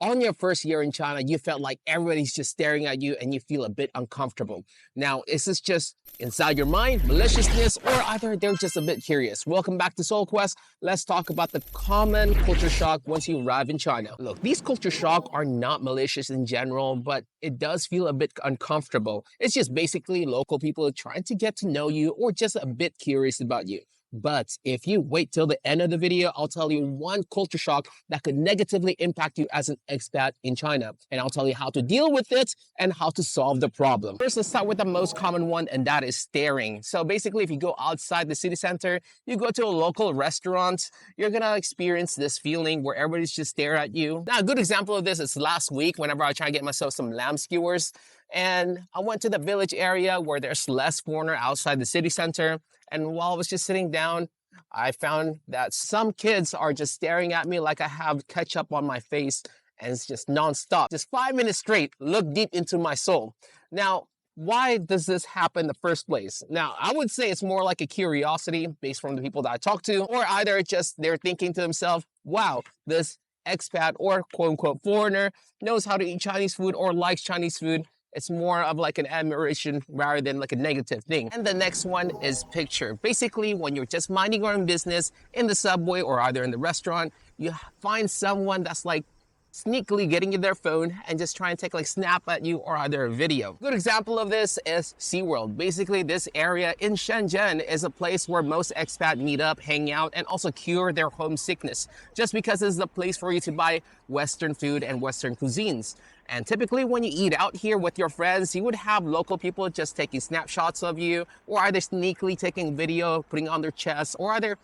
On your first year in China, you felt like everybody's just staring at you and you feel a bit uncomfortable. Now, is this just inside your mind, maliciousness, or either they're just a bit curious? Welcome back to Soul Quest. Let's talk about the common culture shock once you arrive in China. Look, these culture shock are not malicious in general, but it does feel a bit uncomfortable. It's just basically local people trying to get to know you or just a bit curious about you. But if you wait till the end of the video, I'll tell you one culture shock that could negatively impact you as an expat in China. And I'll tell you how to deal with it and how to solve the problem. First, let's start with the most common one, and that is staring. So basically, if you go outside the city center, you go to a local restaurant, you're gonna experience this feeling where everybody's just staring at you. Now, a good example of this is last week whenever I tried to get myself some lamb skewers. And I went to the village area where there's less foreigner outside the city center. And while I was just sitting down, I found that some kids are just staring at me like I have ketchup on my face, and it's just nonstop. Just 5 minutes straight, look deep into my soul. Now, why does this happen in the first place? Now, I would say it's more like a curiosity based from the people that I talk to, or either just they're thinking to themselves, wow, this expat or quote unquote foreigner knows how to eat Chinese food or likes Chinese food. It's more of like an admiration rather than like a negative thing. And the next one is picture. Basically, when you're just minding your own business in the subway or either in the restaurant, you find someone that's like sneakily getting you their phone and just trying to take like snap at you or either a video. Good example of this is SeaWorld. Basically, this area in Shenzhen is a place where most expats meet up, hang out, and also cure their homesickness, just because it's a place for you to buy Western food and Western cuisines. And typically when you eat out here with your friends, you would have local people just taking snapshots of you, or either sneakily taking video, putting on their chest, or either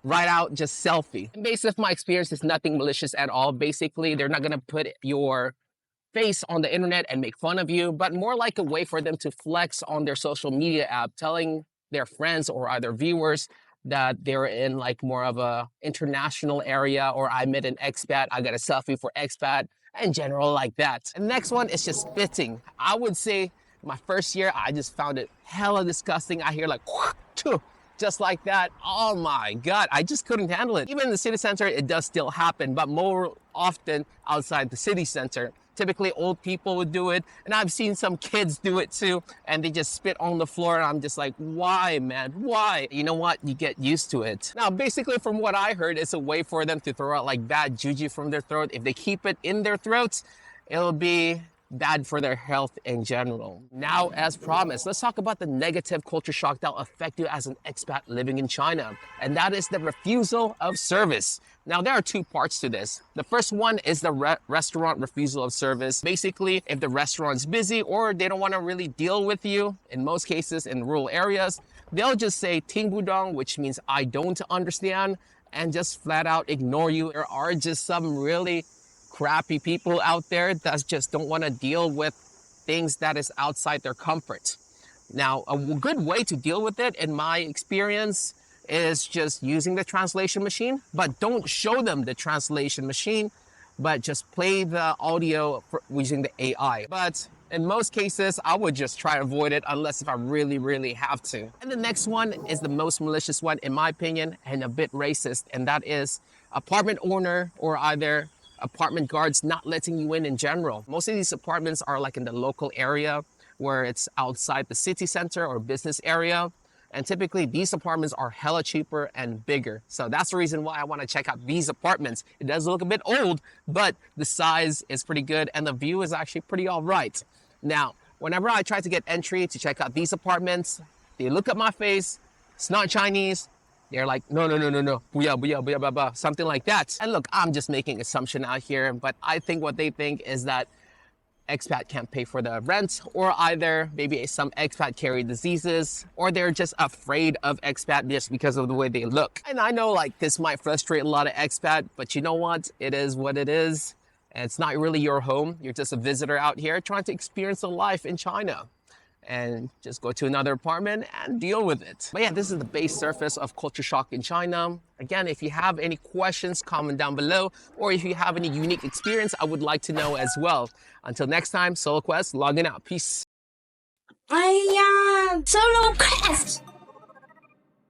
right out just selfie. And based off my experience, it's nothing malicious at all. Basically, they're not gonna put your face on the internet and make fun of you, but more like a way for them to flex on their social media app, telling their friends or either viewers that they're in like more of a international area, or I met an expat, I got a selfie for expat, in general like that. And the next one is just spitting. I would say my first year, I just found it hella disgusting. I hear like, just like that. Oh my God, I just couldn't handle it. Even in the city center, it does still happen, but more often outside the city center. Typically old people would do it, and I've seen some kids do it too, and they just spit on the floor, and I'm just like, why, man, why? You know what? You get used to it. Now, basically from what I heard, it's a way for them to throw out like bad juju from their throat. If they keep it in their throats, it'll be bad for their health in general. Now, as promised, let's talk about the negative culture shock that will affect you as an expat living in China, and that is the refusal of service. Now, there are two parts to this. The first one is the restaurant refusal of service. Basically, if the restaurant's busy or they don't want to really deal with you, in most cases in rural areas, they'll just say Ting budong, which means I don't understand, and just flat out ignore you. There are just some really crappy people out there that just don't want to deal with things that is outside their comfort. Now, a good way to deal with it, in my experience, is just using the translation machine, but don't show them the translation machine, but just play the audio using the AI. But in most cases, I would just try to avoid it unless if I really, really have to. And the next one is the most malicious one, in my opinion, and a bit racist, and that is apartment owner or either apartment guards not letting you in general. Most of these apartments are like in the local area where it's outside the city center or business area. And typically these apartments are hella cheaper and bigger. So that's the reason why I want to check out these apartments. It does look a bit old, but the size is pretty good and the view is actually pretty all right. Now, whenever I try to get entry to check out these apartments, they look at my face, it's not Chinese. They're like, no, something like that. And look, I'm just making assumption out here, but I think what they think is that expat can't pay for the rent, or either maybe some expat carry diseases, or they're just afraid of expat just because of the way they look. And I know like this might frustrate a lot of expat, but you know what? It is what it is. And it's not really your home. You're just a visitor out here trying to experience a life in China. And just go to another apartment and deal with it. But yeah, this is the base surface of culture shock in China. Again, if you have any questions, comment down below. Or if you have any unique experience, I would like to know as well. Until next time, Soul Quest, logging out. Peace. Solo Quest!